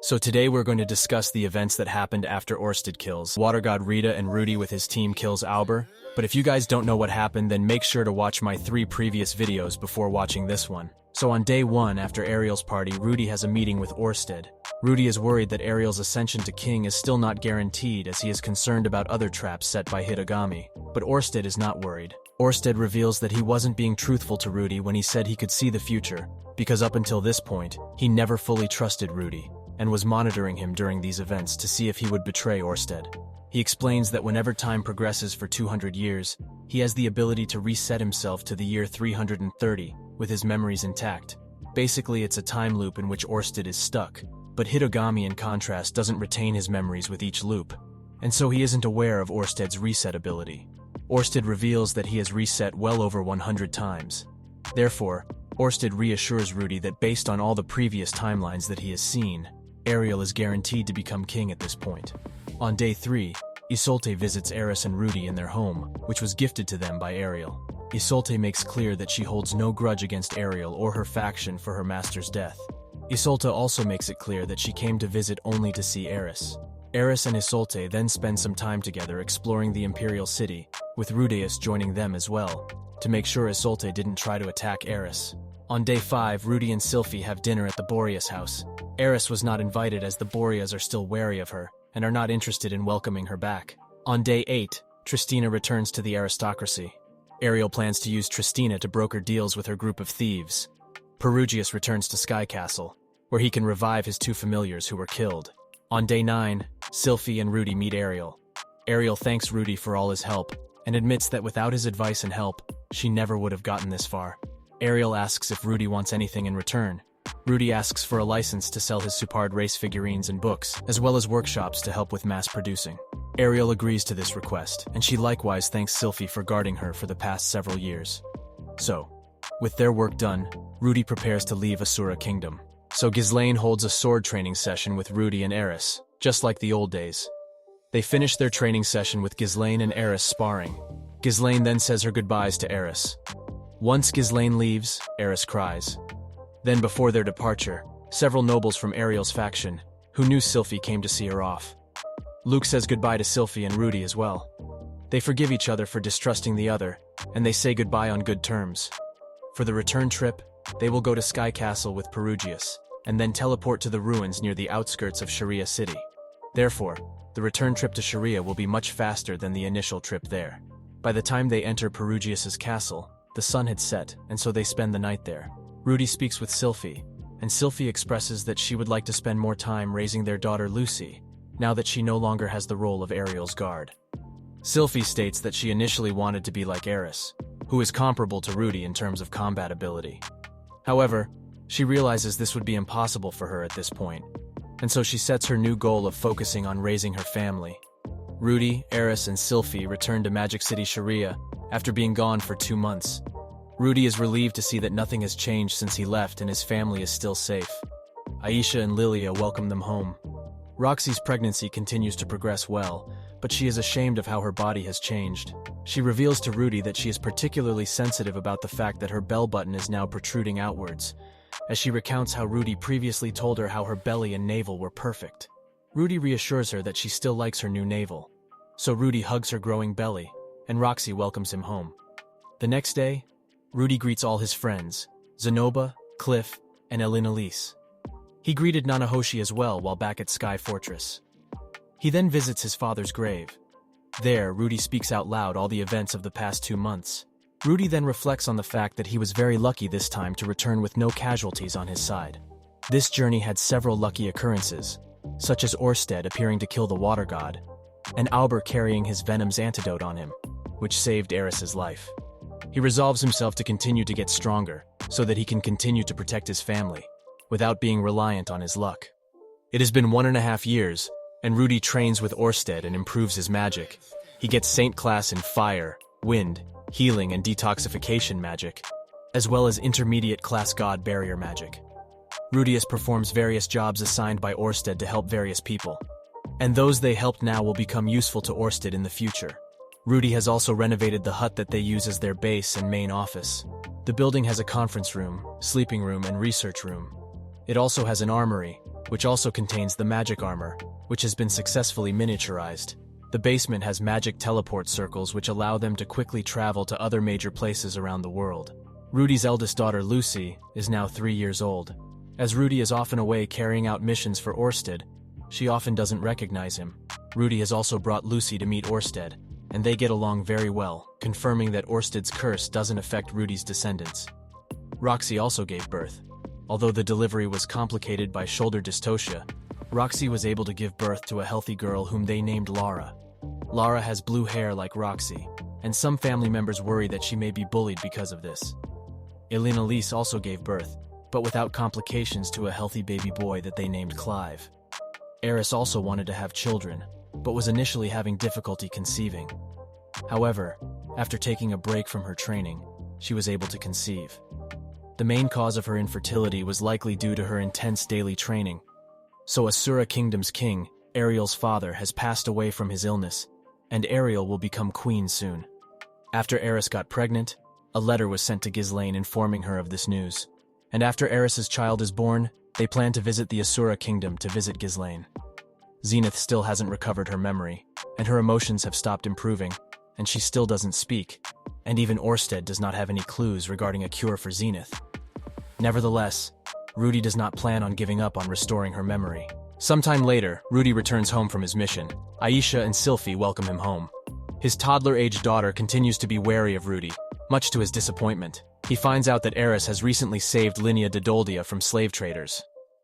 So today we're going to discuss the events that happened after Orsted kills Water God Rita and Rudy with his team kills Auber. But if you guys don't know what happened, then make sure to watch my 3 previous videos before watching this one. So on day 1 after Ariel's party, Rudy has a meeting with Orsted. Rudy is worried that Ariel's ascension to king is still not guaranteed, as he is concerned about other traps set by Hitogami. But Orsted is not worried. Orsted reveals that he wasn't being truthful to Rudy when he said he could see the future, because up until this point, he never fully trusted Rudy, and was monitoring him during these events to see if he would betray Orsted. He explains that whenever time progresses for 200 years, he has the ability to reset himself to the year 330, with his memories intact. Basically, it's a time loop in which Orsted is stuck, but Hitogami in contrast doesn't retain his memories with each loop, and so he isn't aware of Orsted's reset ability. Orsted reveals that he has reset well over 100 times. Therefore, Orsted reassures Rudy that based on all the previous timelines that he has seen, Ariel is guaranteed to become king at this point. On day 3, Isolde visits Eris and Rudy in their home, which was gifted to them by Ariel. Isolde makes clear that she holds no grudge against Ariel or her faction for her master's death. Isolde also makes it clear that she came to visit only to see Eris. Eris and Isolde then spend some time together exploring the Imperial City, with Rudeus joining them as well, to make sure Isolde didn't try to attack Eris. On day 5, Rudy and Sylphie have dinner at the Boreas house. Eris was not invited as the Boreas are still wary of her, and are not interested in welcoming her back. On day 8, Tristina returns to the aristocracy. Ariel plans to use Tristina to broker deals with her group of thieves. Perugius returns to Sky Castle, where he can revive his 2 familiars who were killed. On day 9, Sylphie and Rudy meet Ariel. Ariel thanks Rudy for all his help, and admits that without his advice and help, she never would have gotten this far. Ariel asks if Rudy wants anything in return. Rudy asks for a license to sell his Supard race figurines and books, as well as workshops to help with mass producing. Ariel agrees to this request, and she likewise thanks Sylphie for guarding her for the past several years. So, with their work done, Rudy prepares to leave Asura Kingdom. So Ghislaine holds a sword training session with Rudy and Eris, just like the old days. They finish their training session with Ghislaine and Eris sparring. Ghislaine then says her goodbyes to Eris. Once Ghislaine leaves, Eris cries. Then before their departure, several nobles from Ariel's faction, who knew Sylphie, came to see her off. Luke says goodbye to Sylphie and Rudy as well. They forgive each other for distrusting the other, and they say goodbye on good terms. For the return trip, they will go to Sky Castle with Perugius, and then teleport to the ruins near the outskirts of Sharia City. Therefore, the return trip to Sharia will be much faster than the initial trip there. By the time they enter Perugius's castle, the sun had set, and so they spend the night there. Rudy speaks with Sylphie, and Sylphie expresses that she would like to spend more time raising their daughter Lucy, now that she no longer has the role of Ariel's guard. Sylphie states that she initially wanted to be like Eris, who is comparable to Rudy in terms of combat ability. However, she realizes this would be impossible for her at this point, and so she sets her new goal of focusing on raising her family. Rudy, Eris, and Sylphie return to Magic City Sharia after being gone for 2 months. Rudy is relieved to see that nothing has changed since he left and his family is still safe. Aisha and Linea welcome them home. Roxy's pregnancy continues to progress well, but she is ashamed of how her body has changed. She reveals to Rudy that she is particularly sensitive about the fact that her bell button is now protruding outwards, as she recounts how Rudy previously told her how her belly and navel were perfect. Rudy reassures her that she still likes her new navel. So Rudy hugs her growing belly, and Roxy welcomes him home. The next day, Rudy greets all his friends, Zenoba, Cliff, and Elise. He greeted Nanahoshi as well while back at Sky Fortress. He then visits his father's grave. There, Rudy speaks out loud all the events of the past 2 months. Rudy then reflects on the fact that he was very lucky this time to return with no casualties on his side. This journey had several lucky occurrences, such as Orsted appearing to kill the water god, and Auber carrying his venom's antidote on him, which saved Eris's life. He resolves himself to continue to get stronger, so that he can continue to protect his family, without being reliant on his luck. It has been 1.5 years, and Rudy trains with Orsted and improves his magic. He gets Saint class in fire, wind, healing and detoxification magic, as well as intermediate class god barrier magic. Rudeus performs various jobs assigned by Orsted to help various people, and those they helped now will become useful to Orsted in the future. Rudy has also renovated the hut that they use as their base and main office. The building has a conference room, sleeping room, and research room. It also has an armory, which also contains the magic armor, which has been successfully miniaturized. The basement has magic teleport circles which allow them to quickly travel to other major places around the world. Rudy's eldest daughter, Lucy, is now 3 years old. As Rudy is often away carrying out missions for Orsted, she often doesn't recognize him. Rudy has also brought Lucy to meet Orsted, and they get along very well, confirming that Orsted's curse doesn't affect Rudy's descendants. Roxy also gave birth. Although the delivery was complicated by shoulder dystocia, Roxy was able to give birth to a healthy girl whom they named Lara. Lara has blue hair like Roxy, and some family members worry that she may be bullied because of this. Elena Lise also gave birth, but without complications, to a healthy baby boy that they named Clive. Eris also wanted to have children, but was initially having difficulty conceiving. However, after taking a break from her training, she was able to conceive. The main cause of her infertility was likely due to her intense daily training. So Asura Kingdom's king, Ariel's father, has passed away from his illness, and Ariel will become queen soon. After Eris got pregnant, a letter was sent to Ghislaine informing her of this news. And after Eris's child is born, they plan to visit the Asura Kingdom to visit Ghislaine. Zenith still hasn't recovered her memory, and her emotions have stopped improving, and she still doesn't speak, and even Orsted does not have any clues regarding a cure for Zenith. Nevertheless, Rudy does not plan on giving up on restoring her memory. Sometime later, Rudy returns home from his mission. Aisha and Sylphie welcome him home. His toddler-aged daughter continues to be wary of Rudy, much to his disappointment. He finds out that Eris has recently saved Linea de Doldia from slave traders.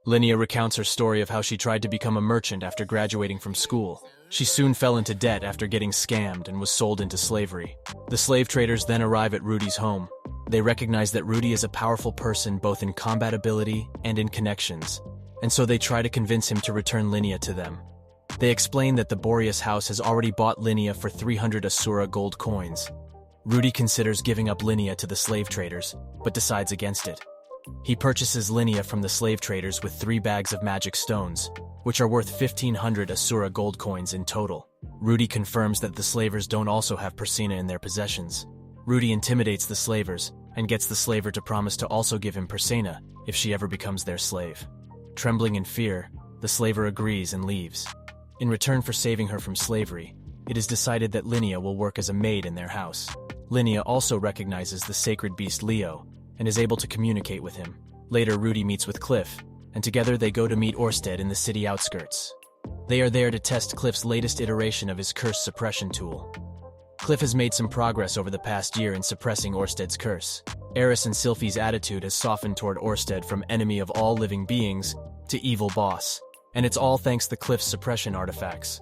Linea recounts her story of how she tried to become a merchant after graduating from school. She soon fell into debt after getting scammed and was sold into slavery. The slave traders then arrive at Rudy's home. They recognize that Rudy is a powerful person both in combat ability and in connections, and so they try to convince him to return Linea to them. They explain that the Boreas house has already bought Linea for 300 Asura gold coins. Rudy considers giving up Linea to the slave traders, but decides against it. He purchases Linea from the slave traders with 3 bags of magic stones, which are worth 1,500 Asura gold coins in total. Rudy confirms that the slavers don't also have Persina in their possessions. Rudy intimidates the slavers and gets the slaver to promise to also give him Persina if she ever becomes their slave. Trembling in fear, the slaver agrees and leaves. In return for saving her from slavery, it is decided that Linea will work as a maid in their house. Linea also recognizes the sacred beast Leo and is able to communicate with him. Later, Rudy meets with Cliff, and together they go to meet Orsted in the city outskirts. They are there to test Cliff's latest iteration of his curse suppression tool. Cliff has made some progress over the past year in suppressing Orsted's curse. Eris and Sylphie's attitude has softened toward Orsted from enemy of all living beings to evil boss, and it's all thanks to Cliff's suppression artifacts.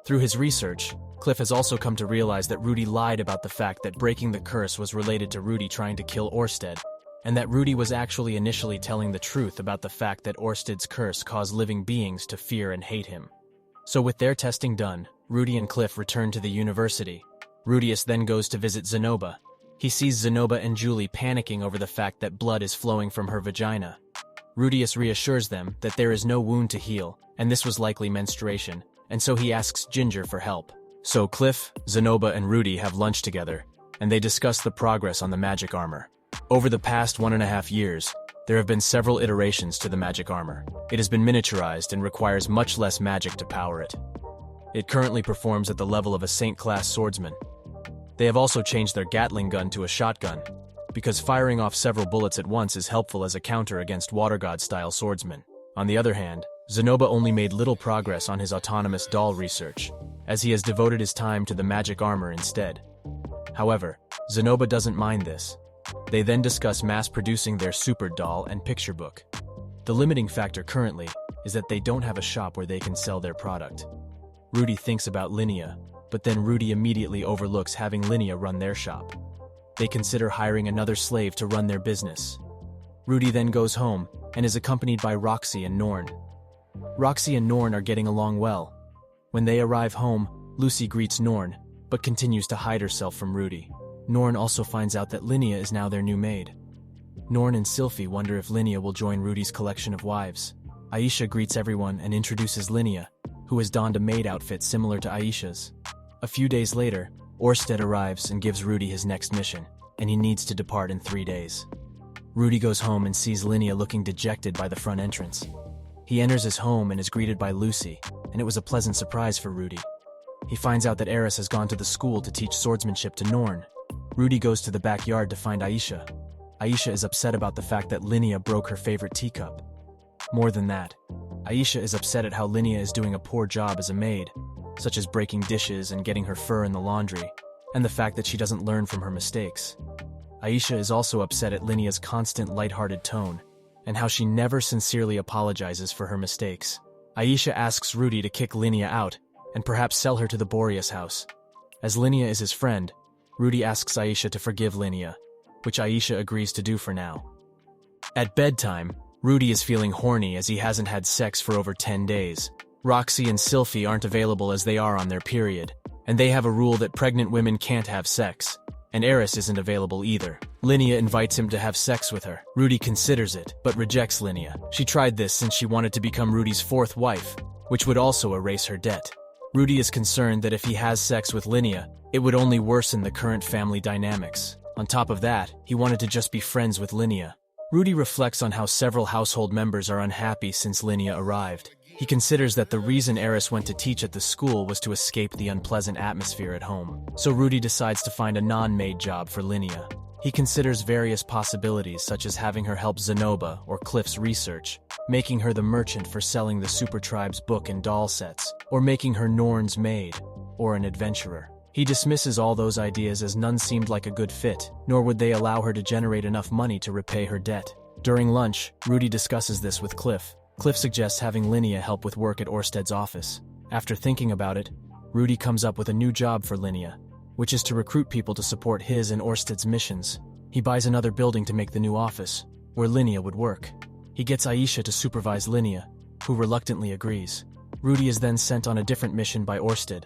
Through his research, Cliff has also come to realize that Rudy lied about the fact that breaking the curse was related to Rudy trying to kill Orsted, and that Rudy was actually initially telling the truth about the fact that Orsted's curse caused living beings to fear and hate him. So with their testing done, Rudy and Cliff return to the university. Rudeus then goes to visit Zenoba. He sees Zenoba and Julie panicking over the fact that blood is flowing from her vagina. Rudeus reassures them that there is no wound to heal, and this was likely menstruation, and so he asks Ginger for help. So Cliff, Zenoba, and Rudy have lunch together, and they discuss the progress on the magic armor. Over the past 1.5 years, there have been several iterations to the magic armor. It has been miniaturized and requires much less magic to power it. It currently performs at the level of a Saint-class swordsman. They have also changed their Gatling gun to a shotgun, because firing off several bullets at once is helpful as a counter against Water God-style swordsmen. On the other hand, Zenoba only made little progress on his autonomous doll research, as he has devoted his time to the magic armor instead. However, Zenoba doesn't mind this. They then discuss mass-producing their super doll and picture book. The limiting factor currently is that they don't have a shop where they can sell their product. Rudy thinks about Linea, but then Rudy immediately overlooks having Linea run their shop. They consider hiring another slave to run their business. Rudy then goes home and is accompanied by Roxy and Norn. Roxy and Norn are getting along well. When they arrive home, Lucy greets Norn, but continues to hide herself from Rudy. Norn also finds out that Linea is now their new maid. Norn and Sylphie wonder if Linea will join Rudy's collection of wives. Aisha greets everyone and introduces Linea, who has donned a maid outfit similar to Aisha's. A few days later, Orsted arrives and gives Rudy his next mission, and he needs to depart in 3 days. Rudy goes home and sees Linea looking dejected by the front entrance. He enters his home and is greeted by Lucy, and it was a pleasant surprise for Rudy. He finds out that Eris has gone to the school to teach swordsmanship to Norn. Rudy goes to the backyard to find Aisha. Aisha is upset about the fact that Linea broke her favorite teacup. More than that, Aisha is upset at how Linea is doing a poor job as a maid, such as breaking dishes and getting her fur in the laundry, and the fact that she doesn't learn from her mistakes. Aisha is also upset at Linea's constant lighthearted tone, and how she never sincerely apologizes for her mistakes. Aisha asks Rudy to kick Linea out, and perhaps sell her to the Boreas house. As Linea is his friend, Rudy asks Aisha to forgive Linea, which Aisha agrees to do for now. At bedtime, Rudy is feeling horny as he hasn't had sex for over 10 days. Roxy and Sylphie aren't available as they are on their period, and they have a rule that pregnant women can't have sex, and Eris isn't available either. Linea invites him to have sex with her. Rudy considers it, but rejects Linea. She tried this since she wanted to become Rudy's fourth wife, which would also erase her debt. Rudy is concerned that if he has sex with Linea, it would only worsen the current family dynamics. On top of that, he wanted to just be friends with Linea. Rudy reflects on how several household members are unhappy since Linea arrived. He considers that the reason Eris went to teach at the school was to escape the unpleasant atmosphere at home. So Rudy decides to find a non-maid job for Linea. He considers various possibilities such as having her help Zenoba or Cliff's research, making her the merchant for selling the Super Tribe's book and doll sets, or making her Norn's maid, or an adventurer. He dismisses all those ideas as none seemed like a good fit, nor would they allow her to generate enough money to repay her debt. During lunch, Rudy discusses this with Cliff. Cliff suggests having Linea help with work at Orsted's office. After thinking about it, Rudy comes up with a new job for Linea, which is to recruit people to support his and Orsted's missions. He buys another building to make the new office, where Linea would work. He gets Aisha to supervise Linea, who reluctantly agrees. Rudy is then sent on a different mission by Orsted,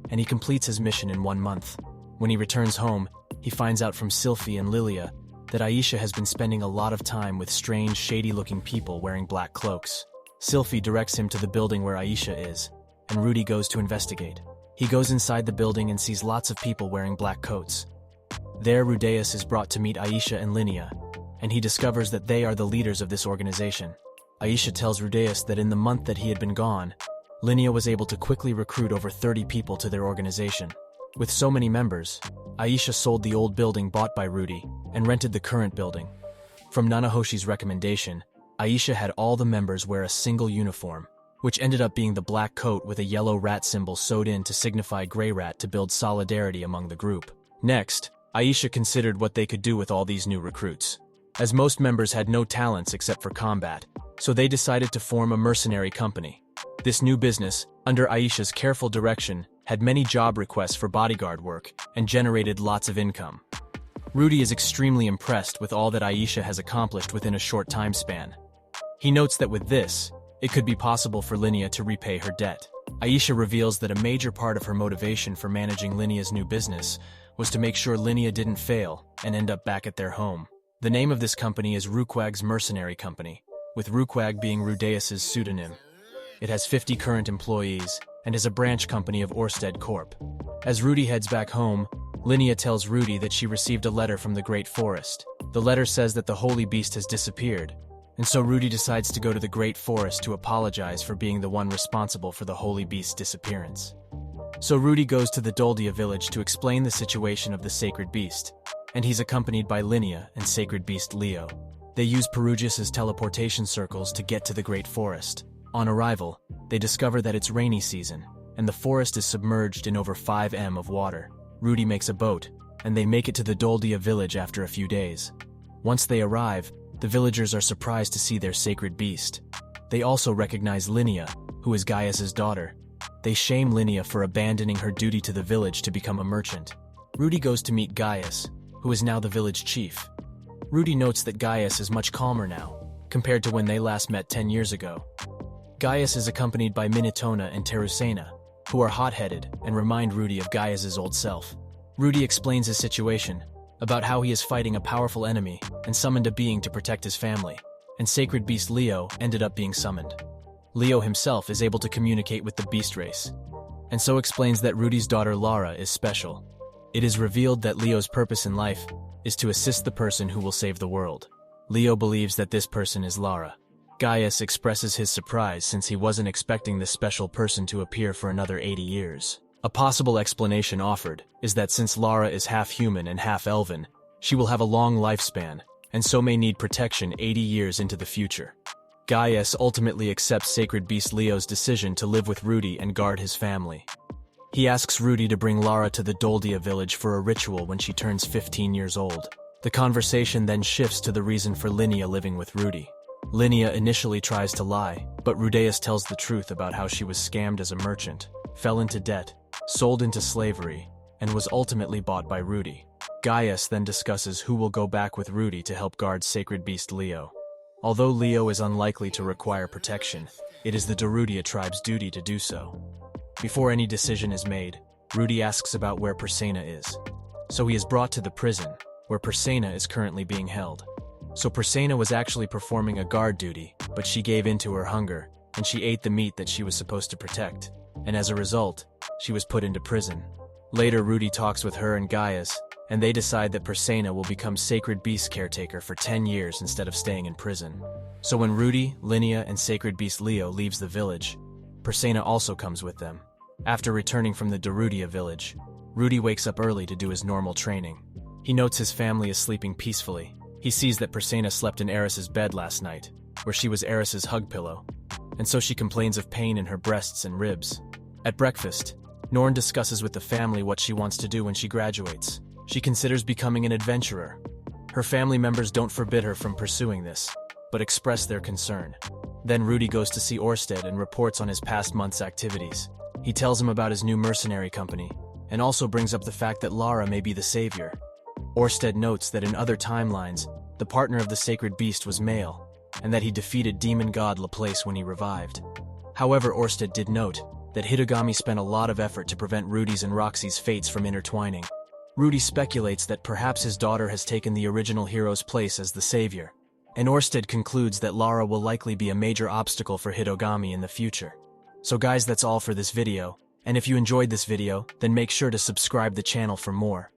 and he completes his mission in 1 month. When he returns home, he finds out from Sylphie and Lilia that Aisha has been spending a lot of time with strange, shady-looking people wearing black cloaks. Sylphie directs him to the building where Aisha is, and Rudy goes to investigate. He goes inside the building and sees lots of people wearing black coats. There, Rudeus is brought to meet Aisha and Linea, and he discovers that they are the leaders of this organization. Aisha tells Rudeus that in the month that he had been gone, Linea was able to quickly recruit over 30 people to their organization. With so many members, Aisha sold the old building bought by Rudy and rented the current building. From Nanahoshi's recommendation, Aisha had all the members wear a single uniform, which ended up being the black coat with a yellow rat symbol sewed in to signify gray rat to build solidarity among the group. Next, Aisha considered what they could do with all these new recruits. As most members had no talents except for combat, so they decided to form a mercenary company. This new business, under Aisha's careful direction, had many job requests for bodyguard work and generated lots of income. Rudy is extremely impressed with all that Aisha has accomplished within a short time span. He notes that with this, it could be possible for Linea to repay her debt. Aisha reveals that a major part of her motivation for managing Linea's new business was to make sure Linea didn't fail and end up back at their home. The name of this company is Ruquag's Mercenary Company, with Ruquag being Rudeus's pseudonym. It has 50 current employees and is a branch company of Orsted Corp. As Rudy heads back home, Linea tells Rudy that she received a letter from the Great Forest. The letter says that the Holy Beast has disappeared, and so Rudy decides to go to the Great Forest to apologize for being the one responsible for the Holy Beast's disappearance. So Rudy goes to the Doldia village to explain the situation of the Sacred Beast, and he's accompanied by Linea and Sacred Beast Leo. They use Perugius's teleportation circles to get to the Great Forest. On arrival, they discover that it's rainy season, and the forest is submerged in over 5 m of water. Rudy makes a boat, and they make it to the Doldia village after a few days. Once they arrive, the villagers are surprised to see their sacred beast. They also recognize Linea, who is Gaius's daughter. They shame Linea for abandoning her duty to the village to become a merchant. Rudy goes to meet Gaius, who is now the village chief. Rudy notes that Gaius is much calmer now, compared to when they last met 10 years ago. Gaius is accompanied by Minitona and Terusena, who are hot-headed and remind Rudy of Gaius's old self. Rudy explains his situation, about how he is fighting a powerful enemy and summoned a being to protect his family, and Sacred Beast Leo ended up being summoned. Leo himself is able to communicate with the beast race, and so explains that Rudy's daughter Lara is special. It is revealed that Leo's purpose in life is to assist the person who will save the world. Leo believes that this person is Lara. Gaius expresses his surprise since he wasn't expecting this special person to appear for another 80 years. A possible explanation offered is that since Lara is half human and half elven, she will have a long lifespan, and so may need protection 80 years into the future. Gaius ultimately accepts Sacred Beast Leo's decision to live with Rudy and guard his family. He asks Rudy to bring Lara to the Doldia village for a ritual when she turns 15 years old. The conversation then shifts to the reason for Linea living with Rudy. Linea initially tries to lie, but Rudeus tells the truth about how she was scammed as a merchant, fell into debt, sold into slavery, and was ultimately bought by Rudy. Gaius then discusses who will go back with Rudy to help guard Sacred Beast Leo. Although Leo is unlikely to require protection, it is the Darudia tribe's duty to do so. Before any decision is made, Rudy asks about where Persena is. So he is brought to the prison, where Persena is currently being held. So Persena was actually performing a guard duty, but she gave in to her hunger, and she ate the meat that she was supposed to protect, and as a result, she was put into prison. Later, Rudy talks with her and Gaius, and they decide that Persena will become Sacred Beast caretaker for 10 years instead of staying in prison. So when Rudy, Linea, and Sacred Beast Leo leaves the village, Persena also comes with them. After returning from the Darudia village, Rudy wakes up early to do his normal training. He notes his family is sleeping peacefully. He sees that Persena slept in Eris's bed last night, where she was Eris's hug pillow, and so she complains of pain in her breasts and ribs. At breakfast, Norn discusses with the family what she wants to do when she graduates. She considers becoming an adventurer. Her family members don't forbid her from pursuing this, but express their concern. Then Rudy goes to see Orsted and reports on his past month's activities. He tells him about his new mercenary company, and also brings up the fact that Lara may be the savior. Orsted notes that in other timelines, the partner of the Sacred Beast was male, and that he defeated demon god Laplace when he revived. However, Orsted did note that Hitogami spent a lot of effort to prevent Rudy's and Roxy's fates from intertwining. Rudy speculates that perhaps his daughter has taken the original hero's place as the savior, and Orsted concludes that Lara will likely be a major obstacle for Hitogami in the future. So guys, that's all for this video, and if you enjoyed this video, then make sure to subscribe the channel for more.